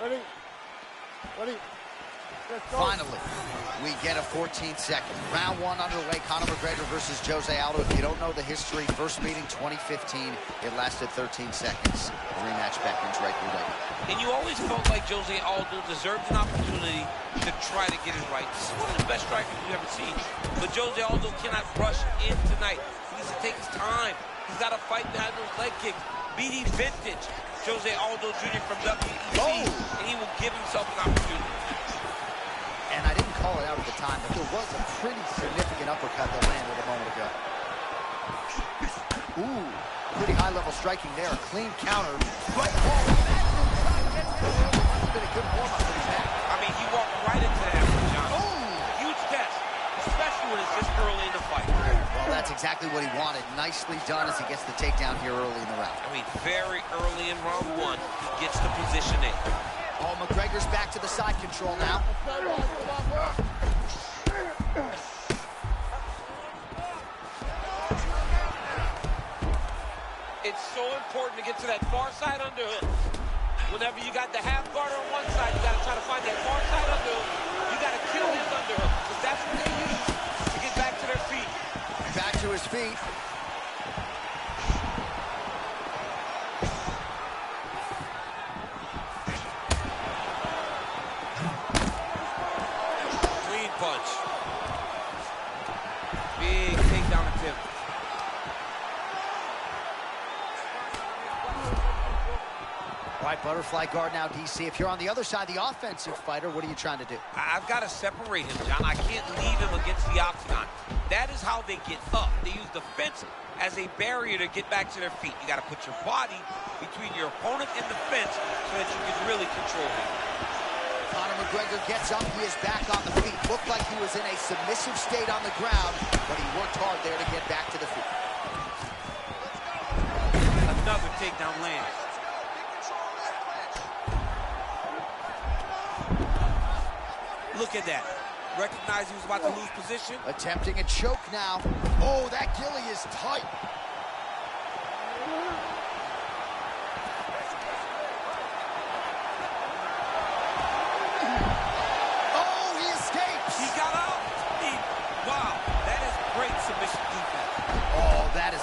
Ready? Ready? Finally, we get a 14-second. Round one underway. Conor McGregor versus Jose Aldo. If you don't know the history, first meeting 2015. It lasted 13 seconds. The rematch beckons right your way. And you always felt like Jose Aldo deserved an opportunity to try to get it right. This is one of the best strikers we've ever seen. But Jose Aldo cannot rush in tonight. He needs to take his time. He's got to fight behind those leg kicks. BD vintage Jose Aldo Jr. from WEC, and he will give himself an opportunity. And I didn't call it out at the time, but there was a pretty significant uppercut that landed a moment ago. Ooh, pretty high-level striking there. A clean counter. Right ball. That's been a good warm-up for his back. I mean, he walked right into that one, John. Oh! Huge test, especially when it's this early in the fight. Well, that's exactly what he wanted. Nicely done as he gets the takedown here early in the round. I mean, very early in round one, he gets the position in. Oh, McGregor's back to the side control now. It's so important to get to that far side underhook. Whenever you got the half guard on one side, you got to try to find that far side underhook. You got to kill his underhook, because that's what they use to get back to their feet. Back to his feet. Punch. Big takedown attempt. All right, butterfly guard now, DC. If you're on the other side, the offensive fighter, what are you trying to do? I've got to separate him, John. I can't leave him against the octagon. That is how they get up. They use the fence as a barrier to get back to their feet. You got to put your body between your opponent and the fence so that you can really control him. Conor McGregor gets up, he is back on the feet. Looked like he was in a submissive state on the ground, but he worked hard there to get back to the feet. Another takedown lands. Look at that. Recognized he was about to lose position. Attempting a choke now. Oh, that gilly is tight.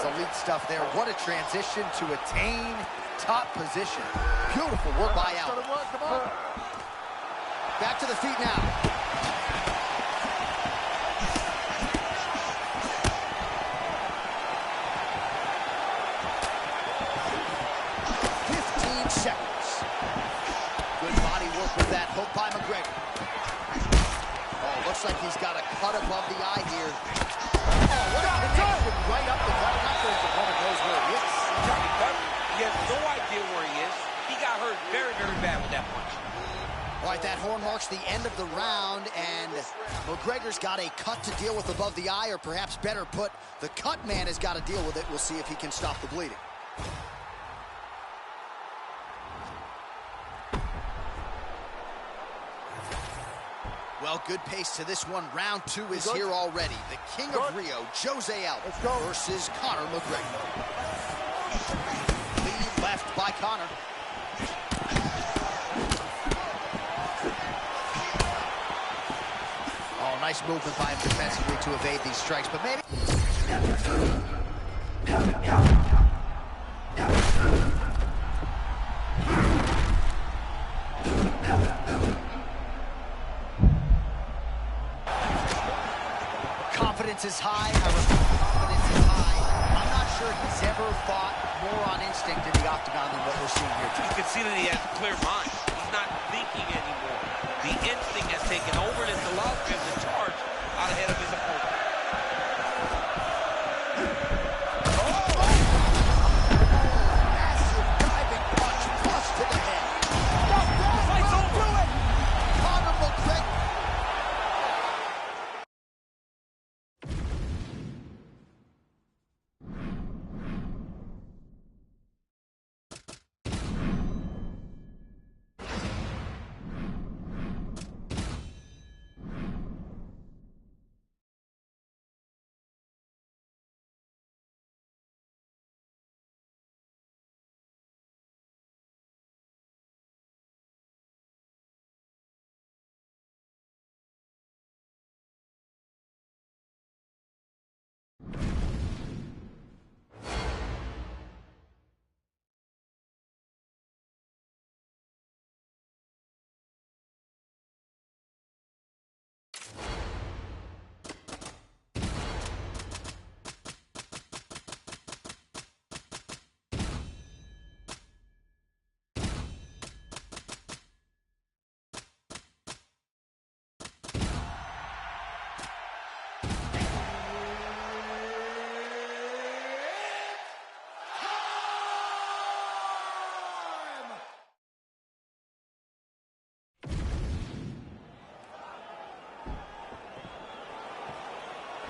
Elite stuff there. What a transition to attain top position. Beautiful work by Aldo. Back to the feet now. Seconds. Good body work with that. Hook by McGregor. Oh, looks like he's got a cut above the eye here. Oh, what a connection right up the gut. Not sure his opponent knows where he is. He has no idea where he is. He got hurt very, very bad with that punch. All right, that horn marks the end of the round, and McGregor's got a cut to deal with above the eye, or perhaps better put, the cut man has got to deal with it. We'll see if he can stop the bleeding. Well, good pace to this one. Round two is here already. The King of Rio, Jose Aldo versus Conor McGregor. Lead left by Conor. Oh, nice movement by him defensively to evade these strikes, but maybe... Confidence is high. Confidence is high. I'm not sure he's ever fought more on instinct in the octagon than what we're seeing here tonight. You can see that he has a clear mind. He's not thinking anymore. The instinct has taken over, and it's allowed him to charge out ahead of his opponent. Massive diving punch, flush to the head. Fight's over. Conor McGregor.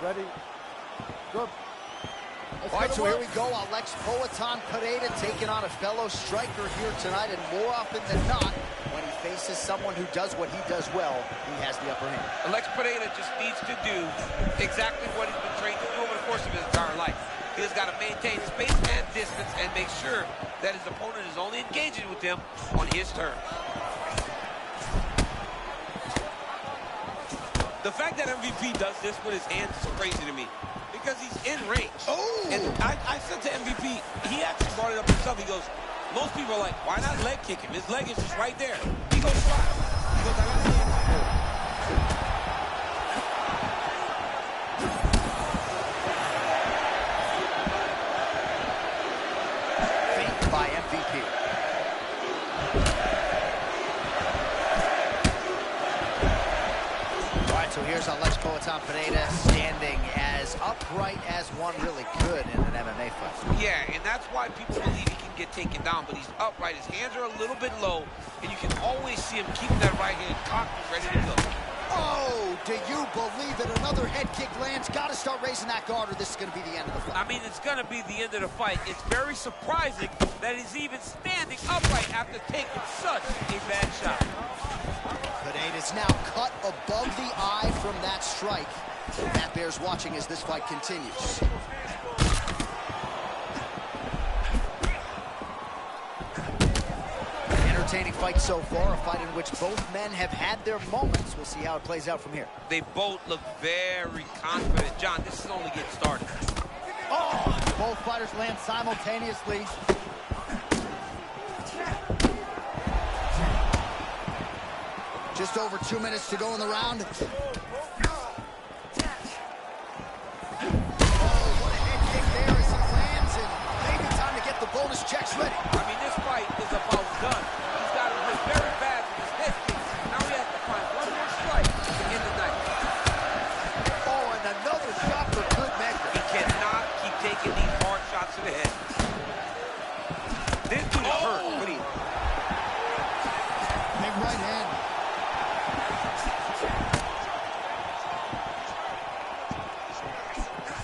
Ready. Good. All right, so here we go. Alex Poatan Pereira taking on a fellow striker here tonight, and more often than not, when he faces someone who does what he does well, he has the upper hand. Alex Pereira just needs to do exactly what he's been trained to do over the course of his entire life. He's got to maintain space and distance and make sure that his opponent is only engaging with him on his terms. The fact that MVP does this with his hands is crazy to me, because he's in range. Oh! And I said to MVP, he actually brought it up himself. He goes, most people are like, why not leg kick him? His leg is just right there. He goes, try. He goes, I got to leg kick. Feint by MVP. So here's Alex Poatan Pereira standing as upright as one really could in an MMA fight. Yeah, and that's why people believe he can get taken down, but he's upright. His hands are a little bit low, and you can always see him keeping that right hand cocked and ready to go. Oh, do you believe it? Another head kick lands. Got to start raising that guard, or this is going to be the end of the fight. I mean, it's going to be the end of the fight. It's very surprising that he's even standing upright after taking such a bad shot. Pereira's now cut above the eye from that strike. That bears watching as this fight continues. Entertaining fight so far, a fight in which both men have had their moments. We'll see how it plays out from here. They both look very confident. John, this is only getting started. Oh! Both fighters land simultaneously. Just over 2 minutes to go in the round. Oh, what a head kick there as he lands, and maybe time to get the bonus checks ready. I mean, this fight is about done. He's got him hit very bad with his head kick. Now he has to find one more strike to end the night. Oh, and another shot for good measure. He cannot keep taking these hard shots to the head. This dude is hurt, but he... Big right hand.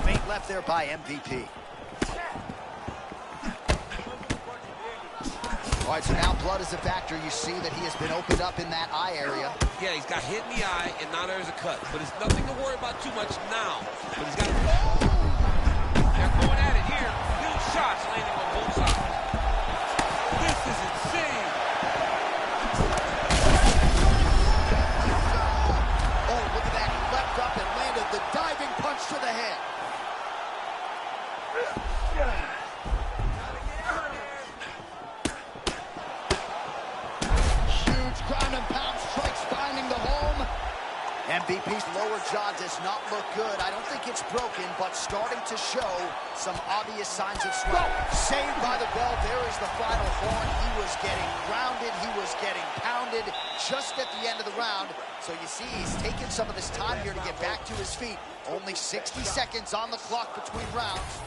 Feint left there by MVP. All right, so now blood is a factor. You see that he has been opened up in that eye area. Yeah, he's got hit in the eye, and now there's a cut. But it's nothing to worry about too much now. But he's got to... They're going at it here. Huge shots landing on both sides. This is insane. Oh, look at that. He leapt up and landed the diving punch to the head. Huge ground and pound strikes finding the home. MVP's lower jaw does not look good. I don't think it's broken, but starting to show some obvious signs of swelling. Saved by the bell. There is the final horn. He was getting grounded. He was getting pounded just at the end of the round. So you see he's taken some of this time here to get back to his feet. Only 60 seconds on the clock between rounds.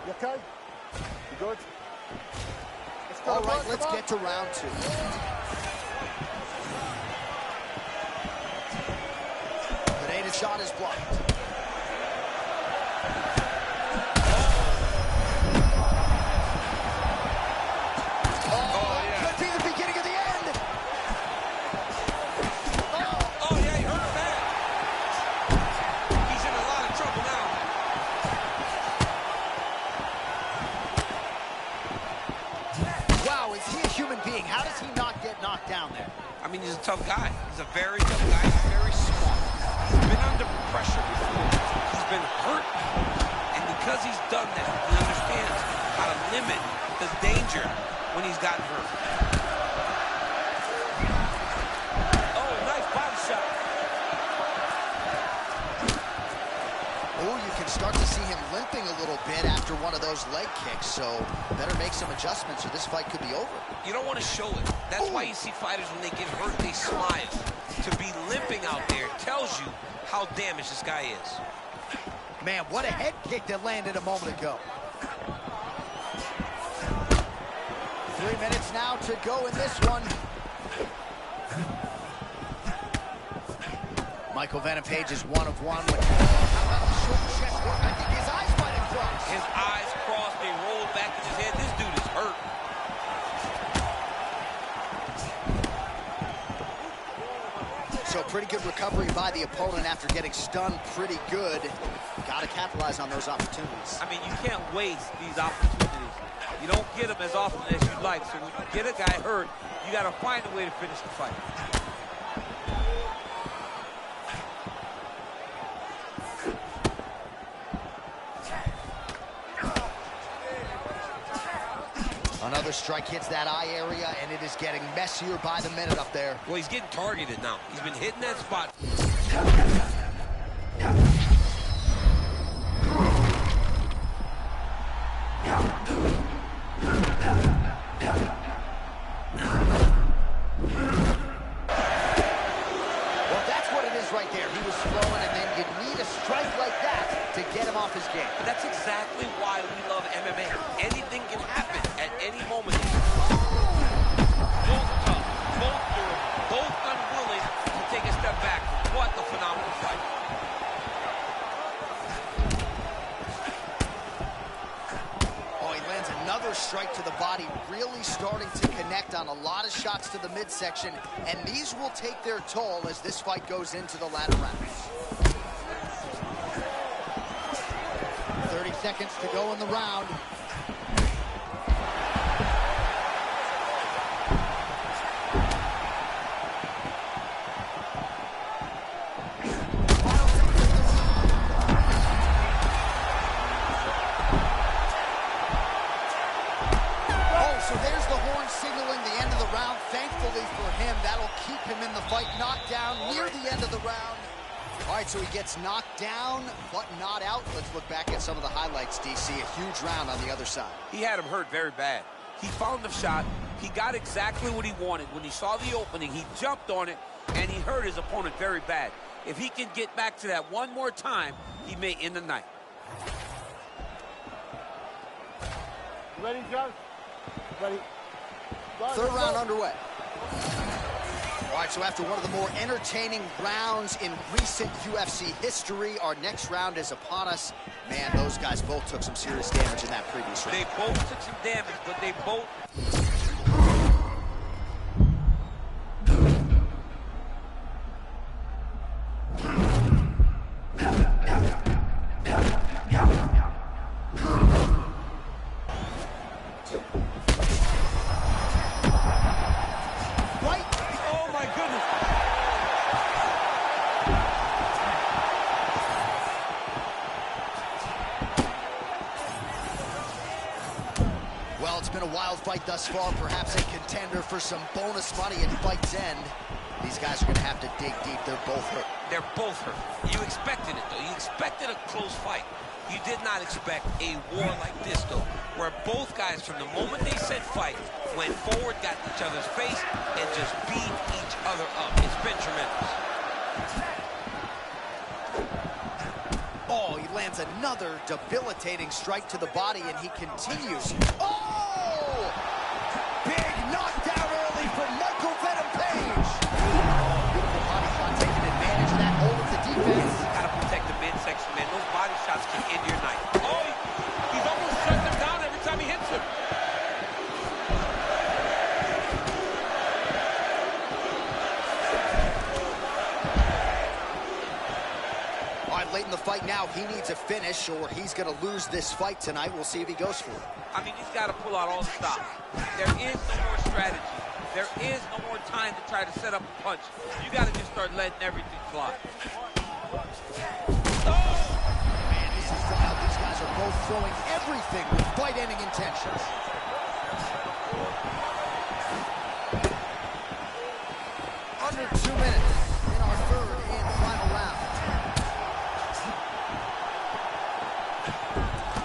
You okay? You good? All right, let's get to round two. Pereira's shot is blocked. Could be the beginning of the end. Oh, yeah, he hurt him bad. He's in a lot of trouble now. Wow, is he a human being? How does he not get knocked down there? I mean, he's a tough guy. He's a very tough guy. He's very smart. He's been under pressure before. He's been hurt. And because he's done that, he understands how to limit the danger when he's gotten hurt. Oh, nice body shot. Oh, you can start to see him limping a little bit after one of those leg kicks, so better make some adjustments or this fight could be over. You don't want to show it. That's why you see fighters, when they get hurt, they smile. To be limping out there tells you how damaged this guy is. Man, what a head kick that landed a moment ago. 3 minutes now to go in this one. Michael Venom Page is 1 of 1. With, how about the short chest work? I think his eyes might have crossed. His eyes crossed, they rolled back in his head. This dude is hurt. So pretty good recovery by the opponent after getting stunned pretty good. Got to capitalize on those opportunities. I mean, you can't waste these opportunities. You don't get them as often as you'd like. So when you get a guy hurt, you got to find a way to finish the fight. Another strike hits that eye area, and it is getting messier by the minute up there. Well, he's getting targeted now. He's been hitting that spot. Well, that's what it is right there. He was throwing, and then you need a strike like that to get him off his game. But that's exactly why we love MMA. Anything can happen at any moment. Both tough, both durable, both unwilling to take a step back. What a phenomenal fight. Oh, he lands another strike to the body, really starting to connect on a lot of shots to the midsection, and these will take their toll as this fight goes into the latter rounds. 30 seconds to go in the round. So there's the horn signaling the end of the round. Thankfully for him, that'll keep him in the fight. Knocked down near the end of the round. All right, so he gets knocked down, but not out. Let's look back at some of the highlights, DC. A huge round on the other side. He had him hurt very bad. He found the shot. He got exactly what he wanted. When he saw the opening, he jumped on it, and he hurt his opponent very bad. If he can get back to that one more time, he may end the night. You ready, Joe? Ready. Third round underway. All right, so after one of the more entertaining rounds in recent UFC history, our next round is upon us. Man, those guys both took some serious damage in that previous round. They both took some damage, but they both... Well, it's been a wild fight thus far, perhaps a contender for some bonus money at fight's end. These guys are going to have to dig deep. They're both hurt. They're both hurt. You expected it, though. You expected a close fight. You did not expect a war like this, though, where both guys, from the moment they said fight, went forward, got in each other's face, and just beat each other up. It's been tremendous. Oh, he lands another debilitating strike to the body, and he continues. Oh! Big knockdown early from Michael Venom Page. Oh, beautiful body shot, taking advantage of that hold of the defense. Gotta protect the midsection, man. Those body shots can end your night. Oh, he's almost shutting him down every time he hits him. Late in the fight now, he needs a finish or he's going to lose this fight tonight. We'll see if he goes for it. I mean, he's got to pull out all the stops. There is no more strategy. There is no more time to try to set up a punch. You got to just start letting everything fly. Oh! Man, this is wild. These guys are both throwing everything with fight-ending intentions. Under 2 minutes in our third and final round.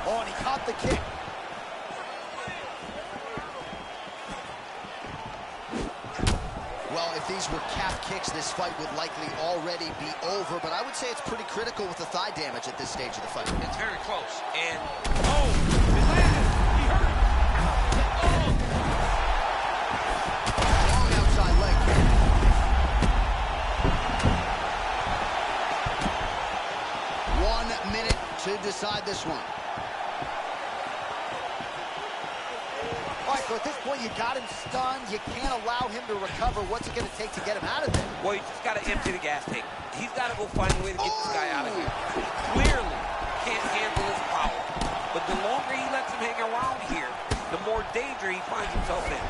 Oh, and he caught the kick. Well, if these were calf kicks, this fight would likely already be over, but I would say it's pretty critical with the thigh damage at this stage of the fight. It's very close, and oh, it landed. He hurt him. Oh! Long outside leg kick. So at this point, you got him stunned. You can't allow him to recover. What's it going to take to get him out of there? Well, you just got to empty the gas tank. He's got to go find a way to get this guy out of here. Clearly can't handle his power. But the longer he lets him hang around here, the more danger he finds himself in.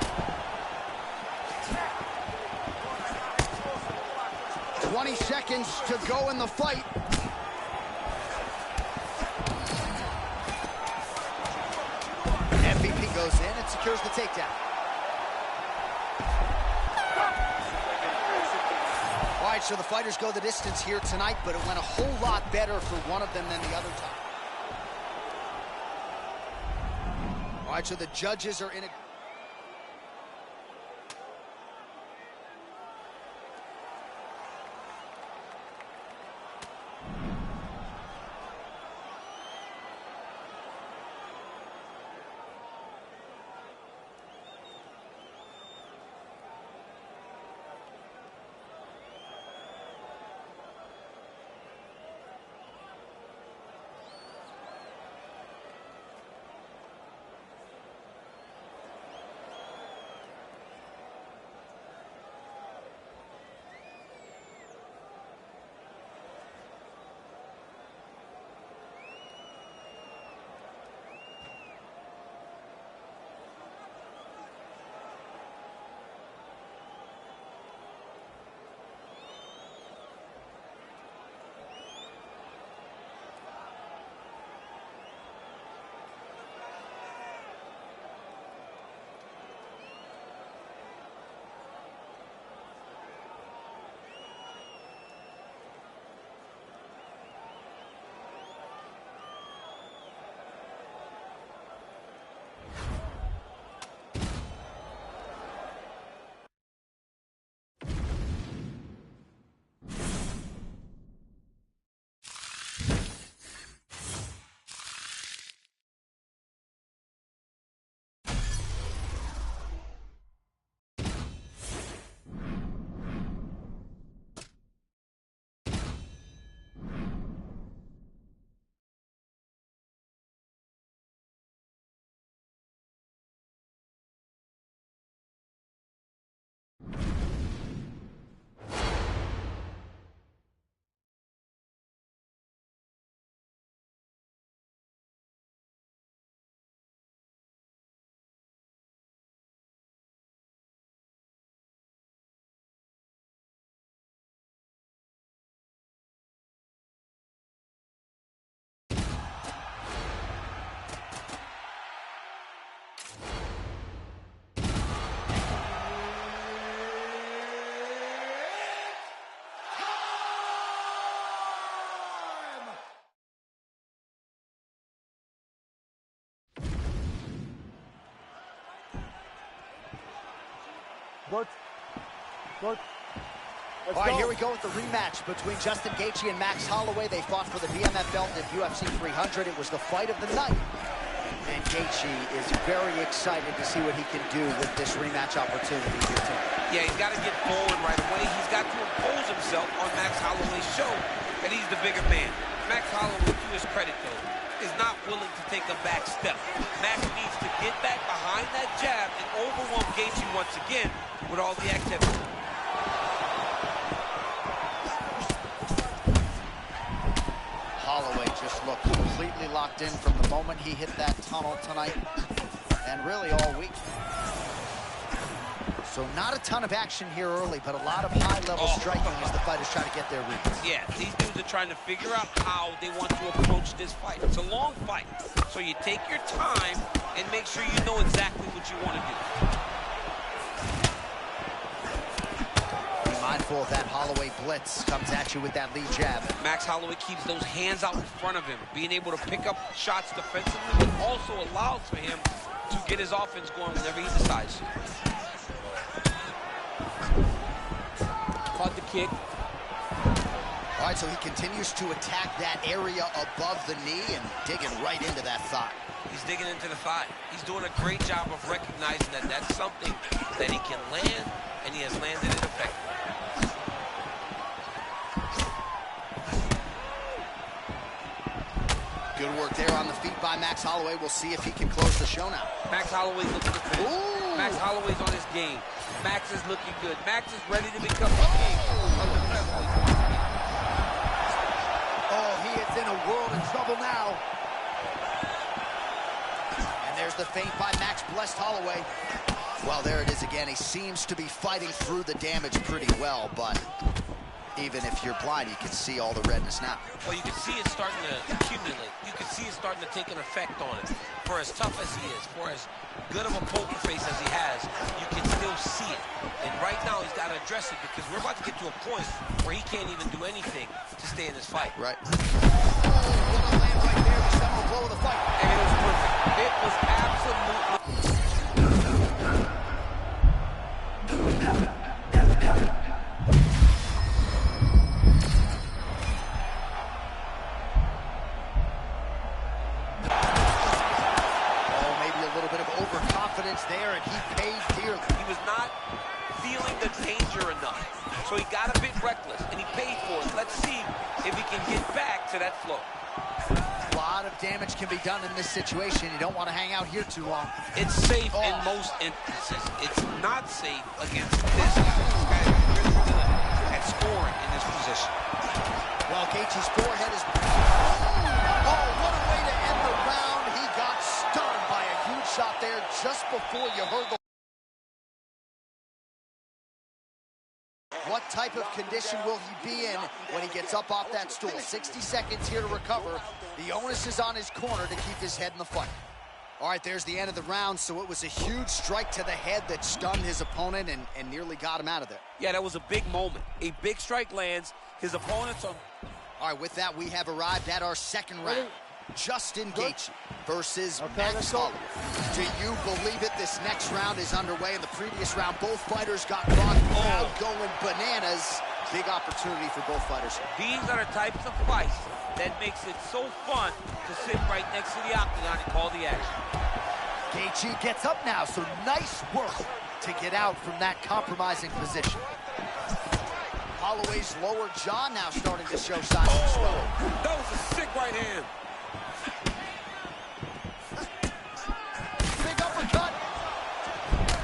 20 seconds to go in the fight. MVP goes in and secures the takedown. All right, so the fighters go the distance here tonight, but it went a whole lot better for one of them than the other time. All right, so the judges are in a... Good. Good. Let's All right, go. here we go with the rematch between Justin Gaethje and Max Holloway. They fought for the BMF belt at UFC 300. It was the fight of the night. And Gaethje is very excited to see what he can do with this rematch opportunity here tonight. Yeah, he's got to get forward right away. He's got to impose himself on Max Holloway's show that he's the bigger man. Max Holloway, to his credit, though, is not willing to take a back step. Max needs to get back behind that jab and overwhelm Gaethje once again with all the activity. Holloway just looked completely locked in from the moment he hit that tunnel tonight, and really all week. So not a ton of action here early, but a lot of high-level striking as the fighters try to get their reads. Yeah, these dudes are trying to figure out how they want to approach this fight. It's a long fight, so you take your time and make sure you know exactly what you want to do. Be mindful of that Holloway blitz. Comes at you with that lead jab. Max Holloway keeps those hands out in front of him, being able to pick up shots defensively, but also allows for him to get his offense going whenever he decides. Caught the kick. All right, so he continues to attack that area above the knee and digging right into that thigh. He's digging into the thigh. He's doing a great job of recognizing that that's something that he can land, and he has landed it effectively. Good work there on the feet by Max Holloway. We'll see if he can close the show now. Max Holloway's looking to finish. Max Holloway's on his game. Max is looking good. Max is ready to become the king of the featherweight. Oh, he is in a world of trouble now. And there's the feint by Max blessed Holloway. Well, there it is again. He seems to be fighting through the damage pretty well, but even if you're blind, you can see all the redness now. Well, you can see it starting to accumulate. You can see it starting to take an effect on it. For as tough as he is, for as good of a poker face as he has, you can still see it. And right now, he's got to address it because we're about to get to a point where he can't even do anything to stay in this fight. Right. Oh, what a land right there. The seminal blow of the fight. And it was perfect. It was absolutely... there, and he paid dearly. He was not feeling the danger enough, so he got a bit reckless, and he paid for it. Let's see if he can get back to that flow. A lot of damage can be done in this situation. You don't want to hang out here too long. It's safe in most instances. It's not safe against this guy. This guy is really good at scoring in this position. Well, Gaethje's forehead is... Oh, what a way to end the round. He got stunned by a huge shot there just before you heard the... What type of condition will he be in when he gets up off that stool? 60 seconds here to recover. The onus is on his corner to keep his head in the fight. All right, there's the end of the round, so it was a huge strike to the head that stunned his opponent and nearly got him out of there. Yeah, that was a big moment. A big strike lands. His opponent's on... All right, with that, we have arrived at our second round. Justin Gaethje versus Max Holloway. Do you believe it? This next round is underway. In the previous round, both fighters got caught crowd going bananas. Big opportunity for both fighters. These are the types of fights that makes it so fun to sit right next to the octagon and call the action. Gaethje gets up now, so nice work to get out from that compromising position. Holloway's lower jaw now starting to show signs of swelling. That was a sick right hand. Big uppercut.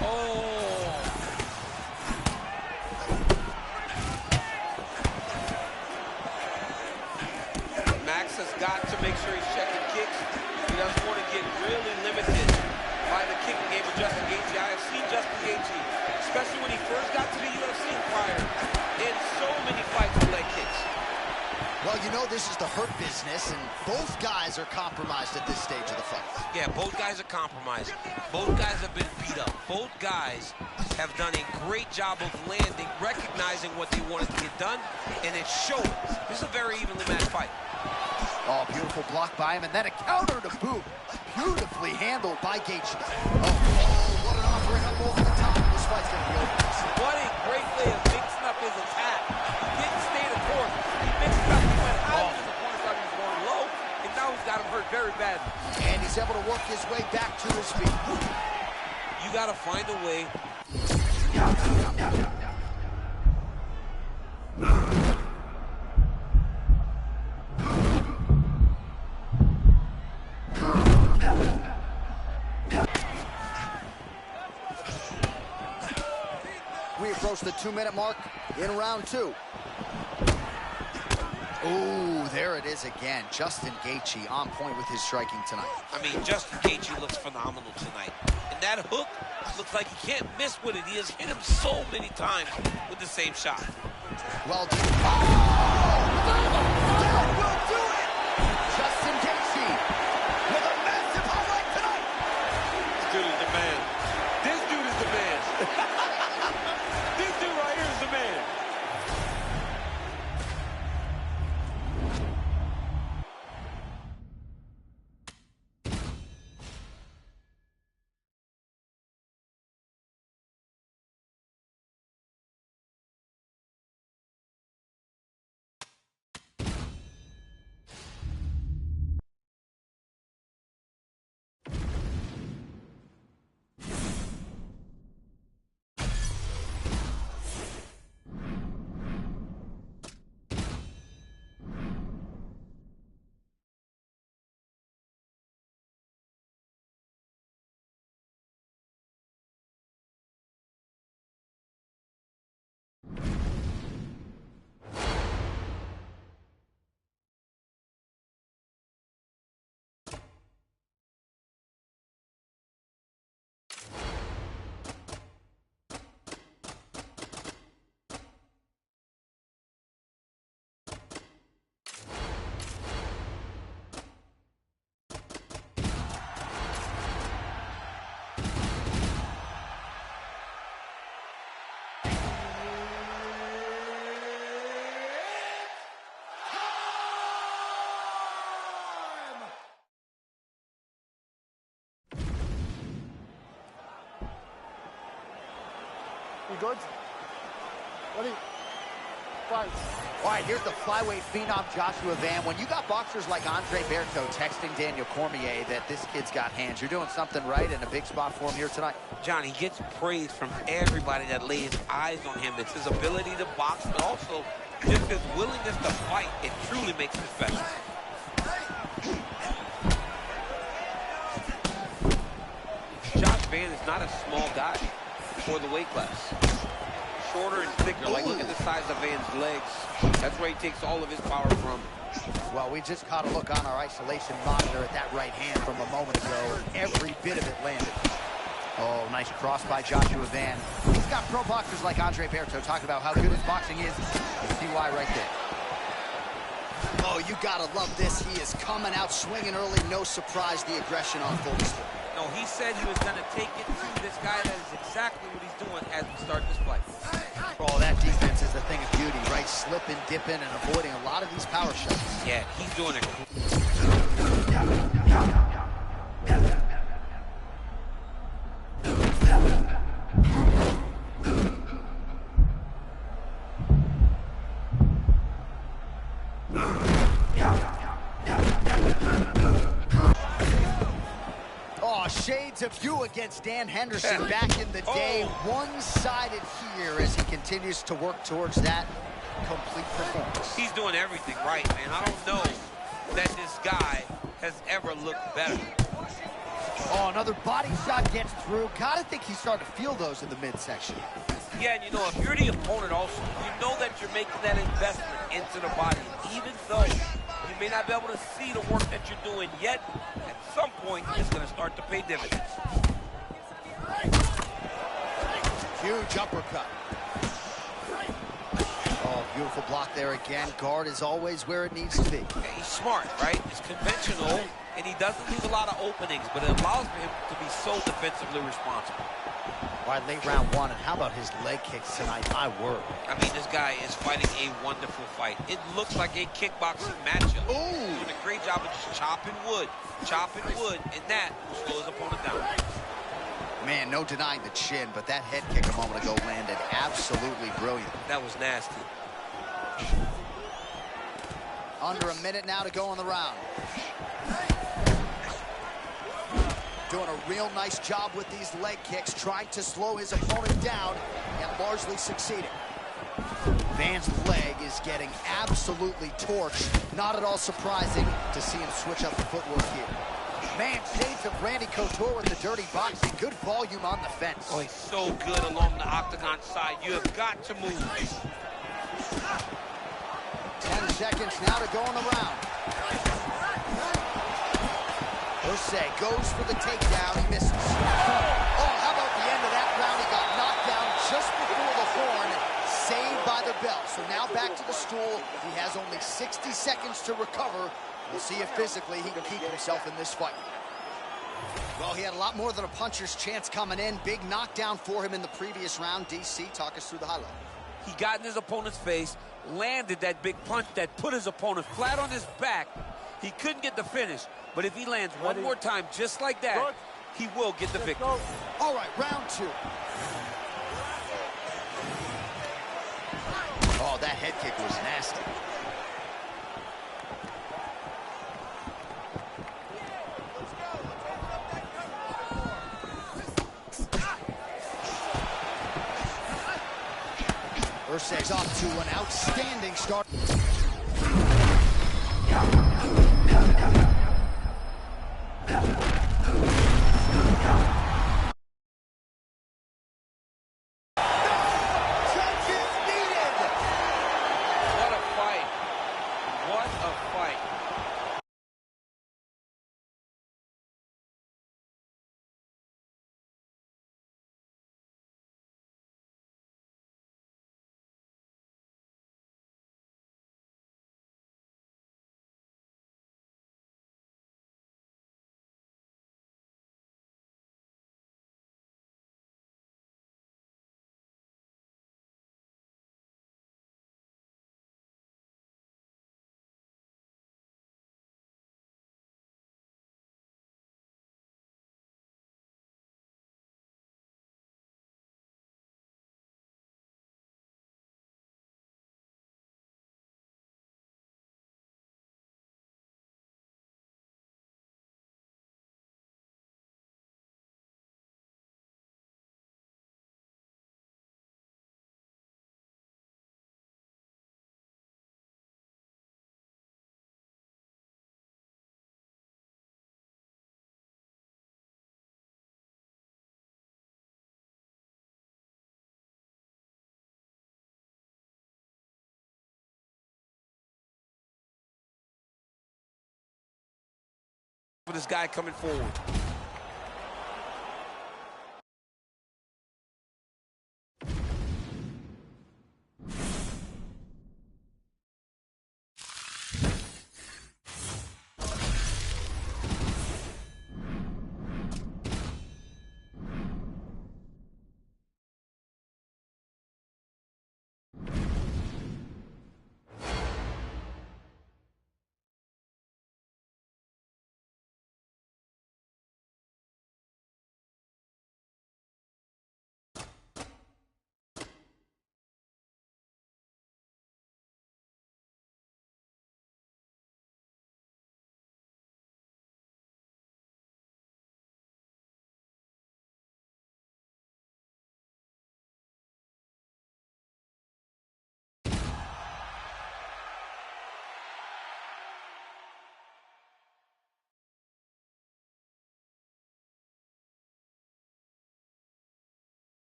Oh. Max has got to make sure he's checking kicks. He doesn't want to get really limited by the kicking game of Justin Gaethje. I have seen Justin Gaethje, especially when he first got to the UFC prior, in so many fights with leg kicks. Well, you know this is the hurt business, and both guys are compromised at this stage of the fight. Yeah, both guys are compromised. Both guys have been beat up. Both guys have done a great job of landing, recognizing what they wanted to get done, and it showed. This is a very evenly matched fight. Oh, beautiful block by him, and then a counter to boot. Beautifully handled by Gaethje. Oh, what an offering up over the top. This fight's going to be over. What a great way of mixing up his attack. He didn't stay the course. He mixed it up. He went high when his opponent thought he was going low, and now he's got him hurt very badly. And he's able to work his way back to his feet. You got to find a way. We approach the 2-minute mark in round 2. Ooh, there it is again. Justin Gaethje on point with his striking tonight. I mean, Justin Gaethje looks phenomenal tonight. And that hook looks like he can't miss with it. He has hit him so many times with the same shot. Well done. That will do it! Justin Gaethje with a massive highlight tonight. This dude is the man. This dude is the man. This dude right here is the man. You good? Ready? Fight. All right, here's the flyweight phenom Joshua Van. When you got boxers like Andre Berto texting Daniel Cormier that this kid's got hands, you're doing something right and a big spot for him here tonight. John, he gets praise from everybody that lays eyes on him. It's his ability to box, but also just his willingness to fight. It truly makes him special. Josh Van is not a small guy for the weight class. Shorter and thicker. Like, look at the size of Van's legs. That's where he takes all of his power from. Well, we just caught a look on our isolation monitor at that right hand from a moment ago. Every bit of it landed. Oh, nice cross by Joshua Van. He's got pro boxers like Andre Berto talking about how good his boxing is. You see why right there. Oh, you gotta love this. He is coming out swinging early. No surprise, the aggression on full display. No, he said he was going to take it to this guy. That is exactly what he's doing as we start this fight. Oh, that defense is a thing of beauty, right? Slipping, dipping, and avoiding a lot of these power shots. Yeah, he's doing it. Shades of you against Dan Henderson back in the day. One-sided here as he continues to work towards that complete performance. He's doing everything right, man. I don't know that this guy has ever looked better. Oh, another body shot gets through. Gotta think he's starting to feel those in the midsection. Yeah, and you know, if you're the opponent also, you know that you're making that investment into the body. Even though you may not be able to see the work that you're doing yet, at some point, it's going to start to pay dividends. Huge uppercut. Oh, beautiful block there again. Guard is always where it needs to be. Yeah, he's smart, right? He's conventional, and he doesn't leave a lot of openings, but it allows for him to be so defensively responsible. All right, late round one, and how about his leg kicks tonight? My word. I mean, this guy is fighting a wonderful fight. It looks like a kickboxing matchup. Ooh. He's doing a great job of just chopping wood, and that will slow his opponent down. Man, no denying the chin, but that head kick a moment ago landed absolutely brilliant. That was nasty. Under a minute now to go in the round. Doing a real nice job with these leg kicks, trying to slow his opponent down and largely succeeding. Van's leg is getting absolutely torched. Not at all surprising to see him switch up the footwork here. Man, shades of Randy Couture with the dirty boxing. Good volume on the fence. Oh, he's so good along the octagon side. You have got to move. 10 seconds now to go in the round. Jose goes for the takedown. He misses. Oh, how about the end of that round? He got knocked down just before the horn. Saved by the bell. So now back to the stool. He has only 60 seconds to recover. We'll see if physically he can keep himself in this fight. Well, he had a lot more than a puncher's chance coming in. Big knockdown for him in the previous round. DC, talk us through the highlight. He got in his opponent's face, landed that big punch that put his opponent flat on his back. He couldn't get the finish, but if he lands one more time just like that, he will get the victory. All right, round two. Oh, that head kick was nasty. Urseg's off to an outstanding start. for this guy coming forward.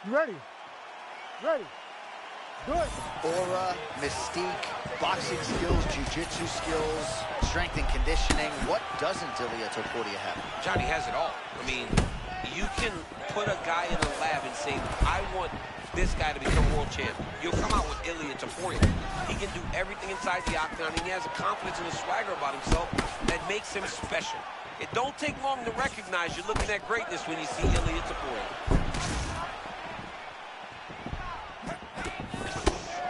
You ready? Ready. Good. Aura, mystique, boxing skills, jiu-jitsu skills, strength and conditioning. What doesn't Ilia Topuria have? Johnny has it all. I mean, you can put a guy in the lab and say, I want this guy to become world champ. You'll come out with Ilia Topuria. He can do everything inside the octagon, and he has a confidence and a swagger about himself that makes him special. It don't take long to recognize you're looking at greatness when you see Ilia Topuria.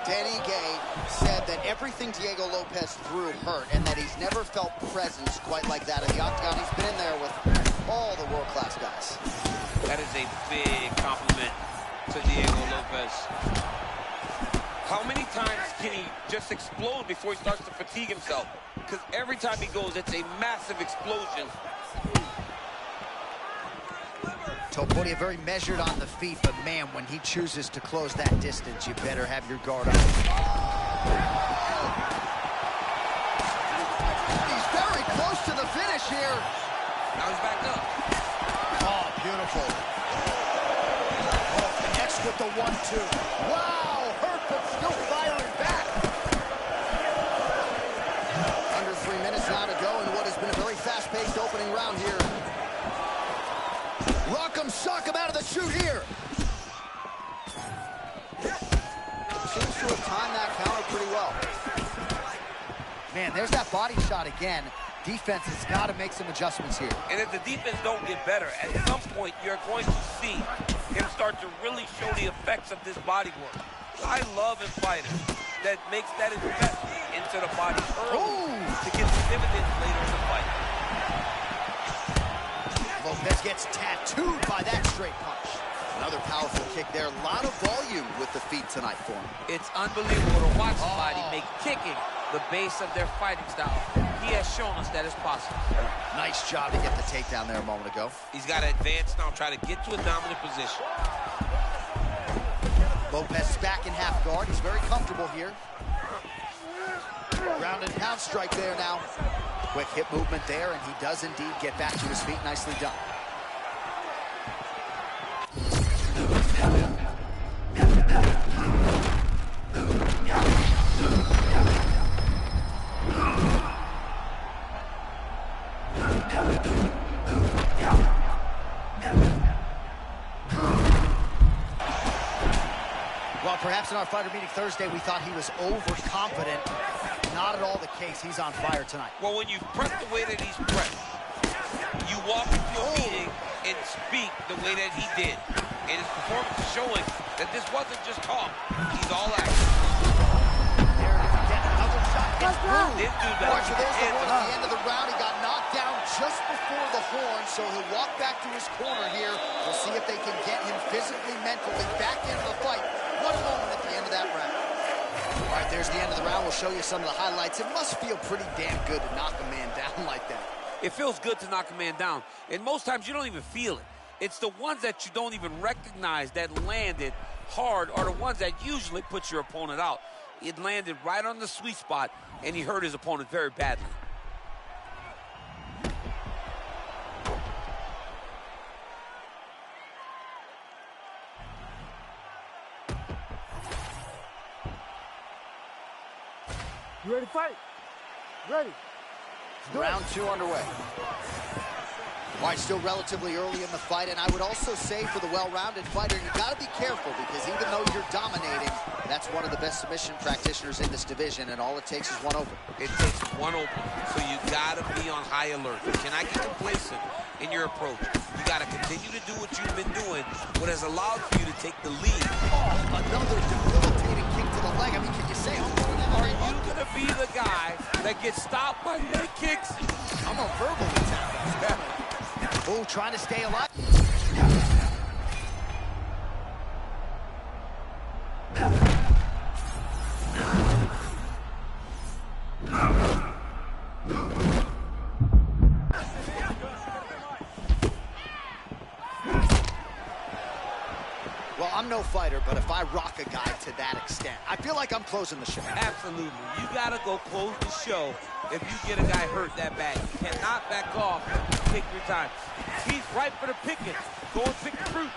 Danny Gay said that everything Diego Lopez threw hurt and that he's never felt presence quite like that in the octagon. He's been in there with all the world-class guys. That is a big compliment to Diego Lopez. How many times can he just explode before he starts to fatigue himself? Because every time he goes, it's a massive explosion. Topuria very measured on the feet, but man, when he chooses to close that distance, you better have your guard up. He's very close to the finish here. Now he's back up. Oh, beautiful. Oh, connects with the 1-2. Wow, hurt, but still firing back. Under 3 minutes now to go in what has been a very fast-paced opening round here. Rock'em sock him out of the chute here. Seems to have timed that counter pretty well. Man, there's that body shot again. Defense has got to make some adjustments here. And if the defense don't get better, at some point you're going to see him start to really show the effects of this body work. I love in fighters that makes that investment into the body early to get the dividends later in the fight. Lopez gets tattooed by that straight punch. Another powerful kick there. A lot of volume with the feet tonight for him. It's unbelievable to watch somebody make kicking the base of their fighting style. He has shown us that it's possible. Nice job to get the takedown there a moment ago. He's got to advance now, try to get to a dominant position. Lopez is back in half guard. He's very comfortable here. Ground and pound strike there now. Quick hip movement there, and he does indeed get back to his feet. Nicely done. Well, perhaps in our fighter meeting Thursday, we thought he was overconfident. Not at all the case. He's on fire tonight. Well, when you press the way that he's pressed, you walk into a meeting and speak the way that he did. And his performance is showing that this wasn't just talk. He's all action. There it is again. Another shot. It's through. Didn't do that. Watch, there's the one at the end of the round. He got knocked down just before the horn, so he'll walk back to his corner here. We'll see if they can get him physically, mentally back into the fight. One moment at the end of that round. All right, there's the end of the round. We'll show you some of the highlights. It must feel pretty damn good to knock a man down like that. It feels good to knock a man down. And most times you don't even feel it. It's the ones that you don't even recognize that landed hard are the ones that usually put your opponent out. It landed right on the sweet spot, and he hurt his opponent very badly. You ready to fight? Ready. Round 2 underway. All right, still relatively early in the fight, and I would also say for the well-rounded fighter, you got to be careful because even though you're dominating, that's one of the best submission practitioners in this division, and all it takes is one open. It takes one open, so you got to be on high alert. You cannot get complacent in your approach. You got to continue to do what you've been doing, what has allowed for you to take the lead. Oh, another debilitating kick to the leg. I mean, can you say, are you going to be the guy that gets stopped by leg kicks? I'm a verbal attack. Oh, trying to stay alive. Well, I'm no fighter, but if I rock a guy to that extent, I feel like I'm closing the show. Absolutely. You got to go close the show if you get a guy hurt that bad. You cannot back off. Take your time. He's ripe for the picking. Go and pick the fruit.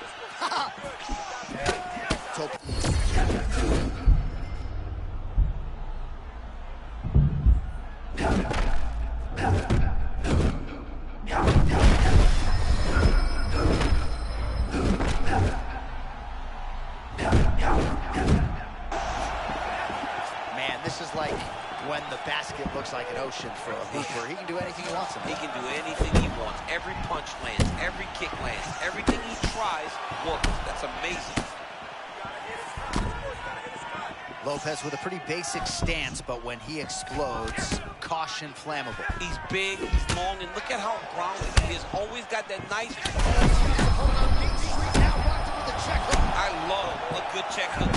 Man, this is like when the basket looks like an ocean for a hooper. He can do anything he wants. He can do anything he wants. Every punch lands. Every kick lands. Everything he tries works. That's amazing. Lopez with a pretty basic stance, but when he explodes, caution flammable. He's big, he's long, and look at how grounded he is. Always got that nice... I love a good check hook.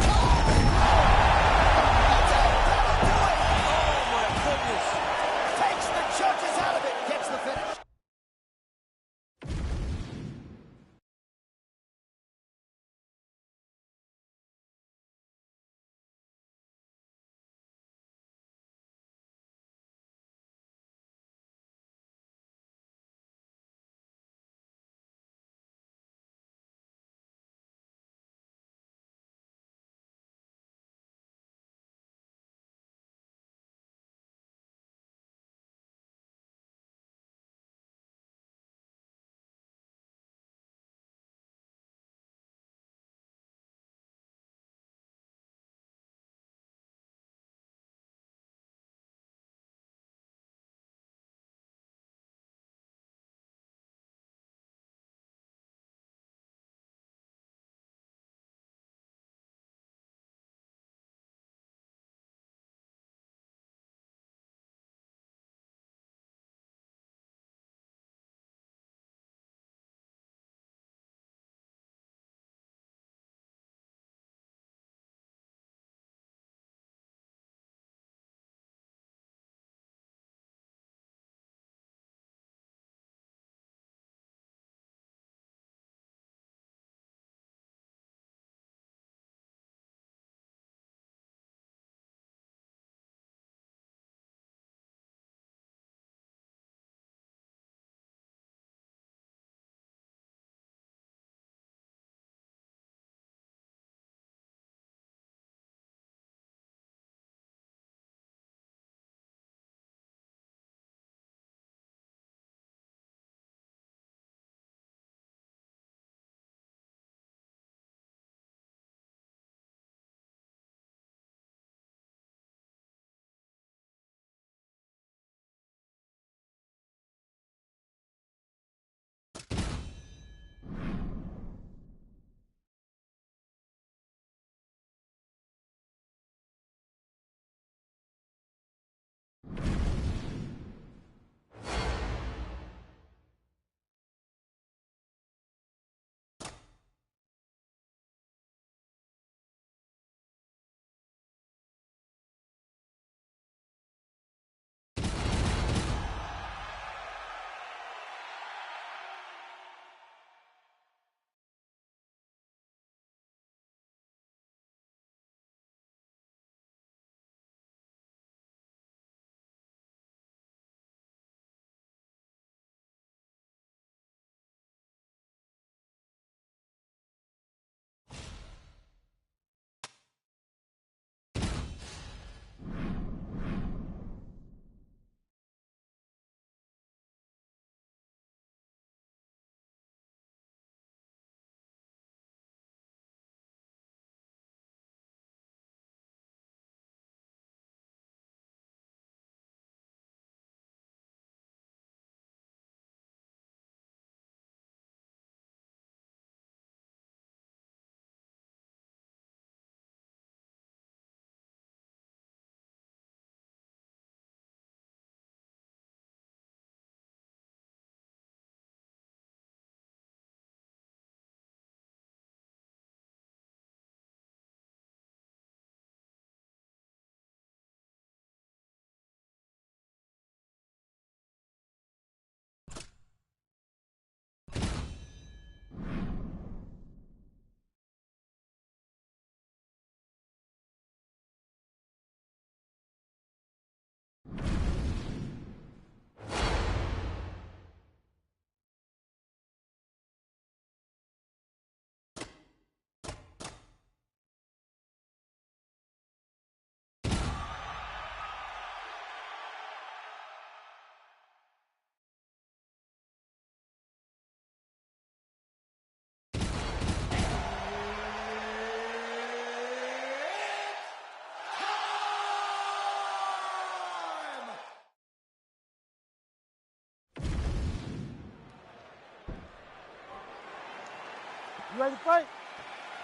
You ready to fight?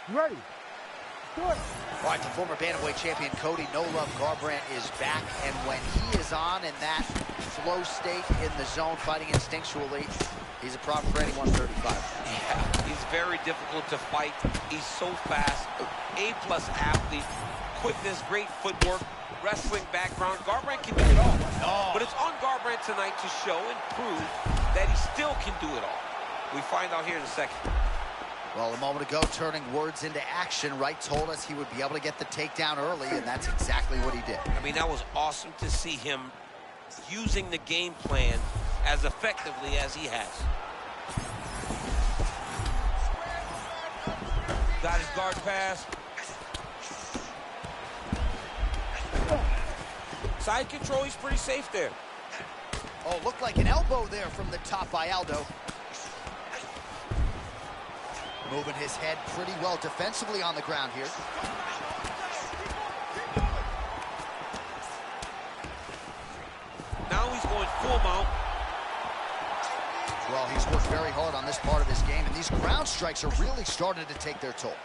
You ready? Do it. All right, the former bantamweight champion Cody "No Love" Garbrandt is back, and when he is on in that flow state in the zone, fighting instinctually, he's a problem for any 135. Yeah, he's very difficult to fight. He's so fast, A-plus athlete, quickness, great footwork, wrestling background. Garbrandt can do it all. No. But it's on Garbrandt tonight to show and prove that he still can do it all. We find out here in a second. Well, a moment ago, turning words into action, Wright told us he would be able to get the takedown early, and that's exactly what he did. I mean, that was awesome to see him using the game plan as effectively as he has. Got his guard pass. Side control, he's pretty safe there. Oh, looked like an elbow there from the top by Aldo. Moving his head pretty well defensively on the ground here. Now he's going full mount. Well, he's worked very hard on this part of his game, and these ground strikes are really starting to take their toll.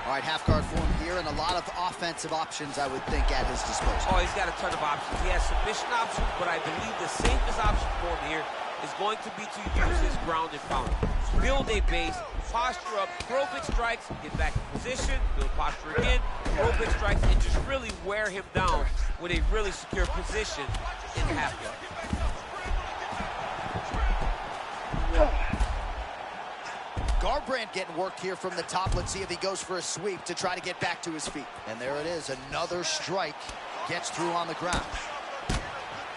All right, half guard form here, and a lot of offensive options, I would think, at his disposal. Oh, he's got a ton of options. He has submission options, but I believe the safest option for him here is going to be to use his ground and pound. Build a base, posture up, throw big strikes, get back in position, build posture again, throw big strikes, and just really wear him down with a really secure position in the half guard. Garbrandt getting worked here from the top. Let's see if he goes for a sweep to try to get back to his feet. And there it is, another strike gets through on the ground.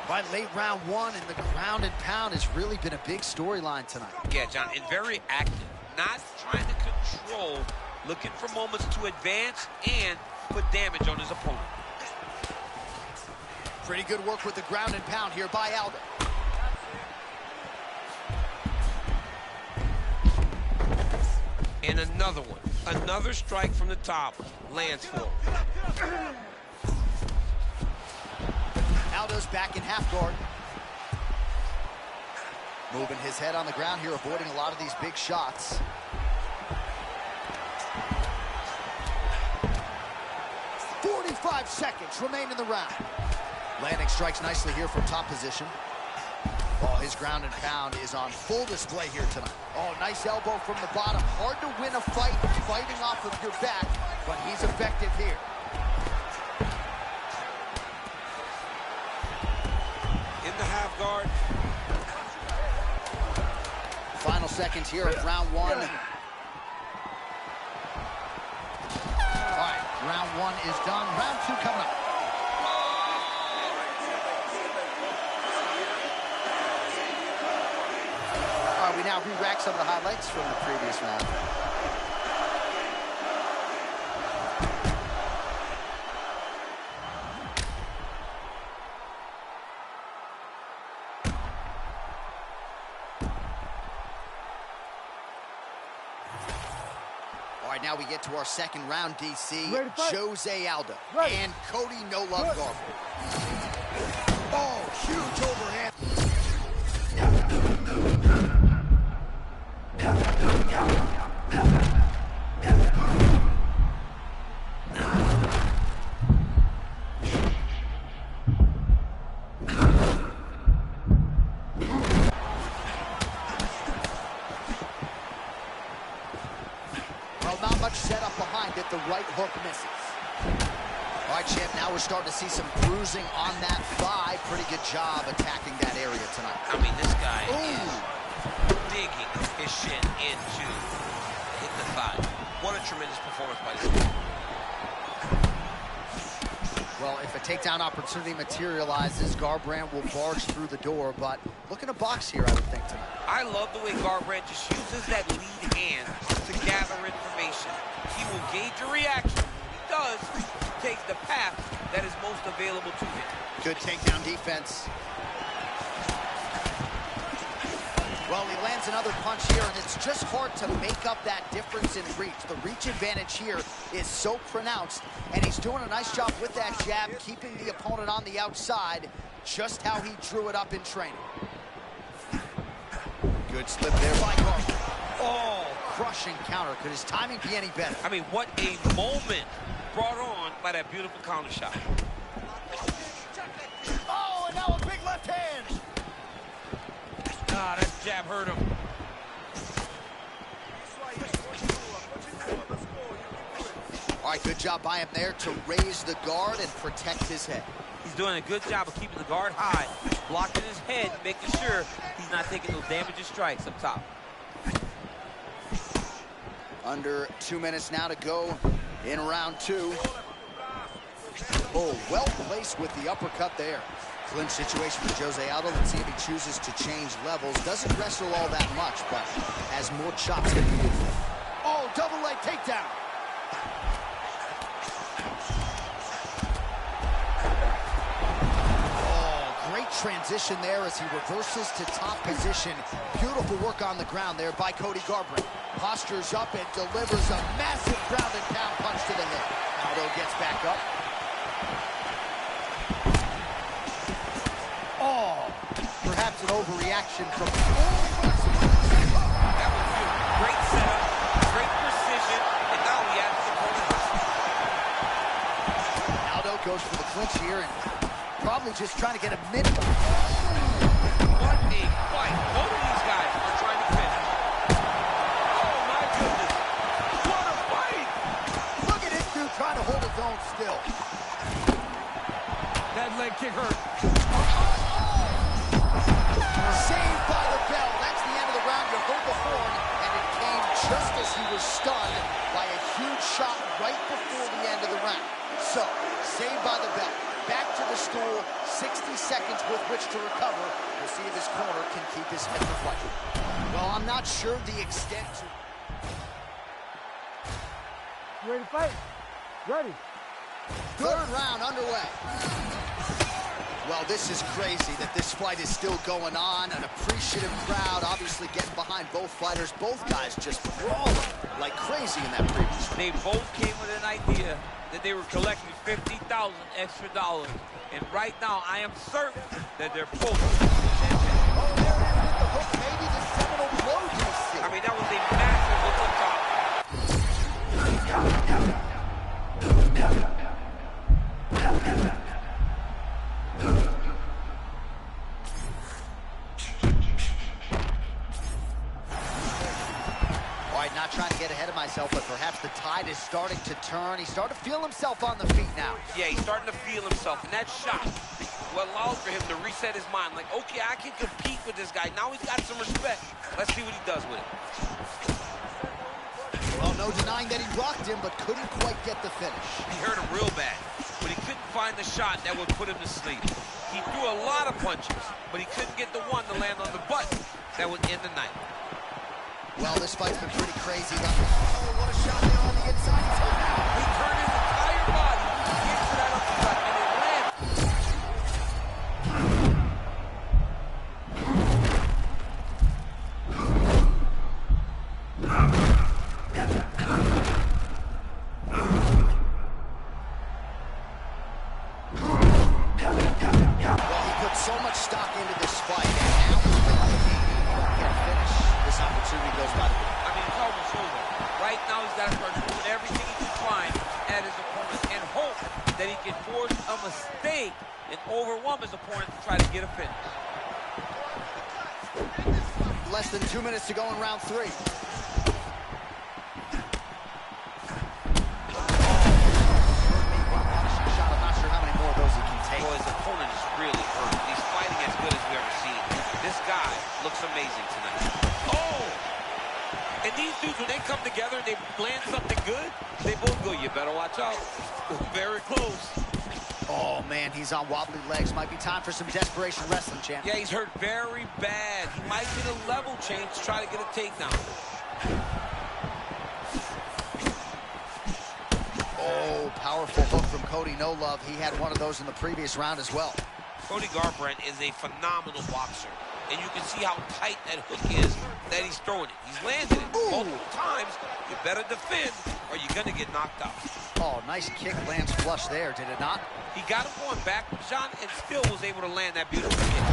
By late round one, and the ground and pound has really been a big storyline tonight. Yeah, John, and very active. Not trying to control, looking for moments to advance and put damage on his opponent. Pretty good work with the ground and pound here by Aldo. And another one. Another strike from the top. Lands for him. Aldo's back in half guard. Moving his head on the ground here, avoiding a lot of these big shots. "45 seconds remain in the round." Landing strikes nicely here from top position. Oh, his ground and pound is on full display here tonight. Oh, nice elbow from the bottom. Hard to win a fight fighting off of your back, but he's effective here. In the half guard. Final seconds here of round one. All right, round one is done. Round two coming up. All right, we now re-rack some of the highlights from the previous round. All right, now we get to our second round, DC. Jose Aldo and Cody "No Love" Garbrandt. Oh, huge overhand. Well, not much set up behind it. The right hook misses. All right, champ, now we're starting to see some bruising on that thigh. Pretty good job attacking that area tonight. I mean, this guy is digging his shin into the thigh. What a tremendous performance by this guy. Well, if a takedown opportunity materializes, Garbrandt will barge through the door, but looking to box here, I would think, tonight. I love the way Garbrandt just uses that lead hand to gather information. He will gauge your reaction. He does. He takes the path that is most available to him. Good takedown defense. Well, he lands another punch here, and it's just hard to make up that difference in reach. The reach advantage here is so pronounced, and he's doing a nice job with that jab, keeping the opponent on the outside, just how he drew it up in training. Good slip there by Garber. Oh, crushing counter. Could his timing be any better? I mean, what a moment brought on by that beautiful counter shot. Oh, and now a big left hand. Ah, that jab hurt him. All right, good job by him there to raise the guard and protect his head. He's doing a good job of keeping the guard high, blocking his head, making sure he's not taking those damaging strikes up top. Under 2 minutes now to go in round 2. Oh, well placed with the uppercut there. Clinch situation for Jose Aldo. Let's see if he chooses to change levels. Doesn't wrestle all that much, but has more chops than he did. Oh, double leg takedown. Transition there as he reverses to top position. Beautiful work on the ground there by Cody Garbrandt. Postures up and delivers a massive ground and pound punch to the head. Aldo gets back up. Oh, perhaps an overreaction from... That was beautiful. Great setup, great precision, and now he has his opponent. Aldo goes for the clinch here and probably just trying to get a minute. What a fight. Both of these guys are trying to finish. Oh, my goodness. What a fight. Look at this dude trying to hold his own still. That leg kick hurt. Saved by the bell. That's the end of the round. You heard the horn, and it came just as he was stunned by a huge shot right before the end of the round. So, saved by the bell. Back to the stool, 60 seconds with which to recover. We'll see if his corner can keep his head deflected. Well, I'm not sure the extent to... You ready to fight? Ready. Third round underway. Well, this is crazy that this fight is still going on. An appreciative crowd obviously getting behind both fighters. Both guys just brawling like crazy in that previous round. They both came with an idea that they were collecting $50,000 extra dollars. And right now, I am certain that they're both. Oh, there it is with the hook. Maybe the seminal blow to the city. I mean, that was a massive hook up top. Not trying to get ahead of myself, but perhaps the tide is starting to turn. He's starting to feel himself on the feet now. Yeah, he's starting to feel himself, and that shot will allow for him to reset his mind. Like, okay, I can compete with this guy. Now he's got some respect. Let's see what he does with it. Well, no denying that he rocked him, but couldn't quite get the finish. He hurt him real bad, but he couldn't find the shot that would put him to sleep. He threw a lot of punches, but he couldn't get the one to land on the button that would end the night. Well, this fight's been pretty crazy. Oh, what a shot there on the inside. He turned his entire body into that uppercut, and it landed. Well, he put so much stock into this fight, and now he's going to get a finish. This opportunity goes by the way. I mean, it's almost over. Right now, he's got to start doing everything he can find at his opponent and hope that he can force a mistake and overwhelm his opponent to try to get a finish. Less than 2 minutes to go in round 3. I'm not sure how many more of those he can take. Boy, his opponent is really hurt. He's fighting as good as we've ever seen. This guy looks amazing tonight. Oh! And these dudes, when they come together and they land something good, they both go, you better watch out. Very close. Oh, man, he's on wobbly legs. Might be time for some desperation wrestling, champ. Yeah, he's hurt very bad. He might get a level change to try to get a takedown. Oh, powerful hook from Cody No Love. He had one of those in the previous round as well. Cody Garbrandt is a phenomenal boxer. And you can see how tight that hook is that he's throwing it. He's landed it multiple times. You better defend or you're going to get knocked out. Oh, nice kick lands flush there, did it not? He got him going back, John, and still was able to land that beautiful kick.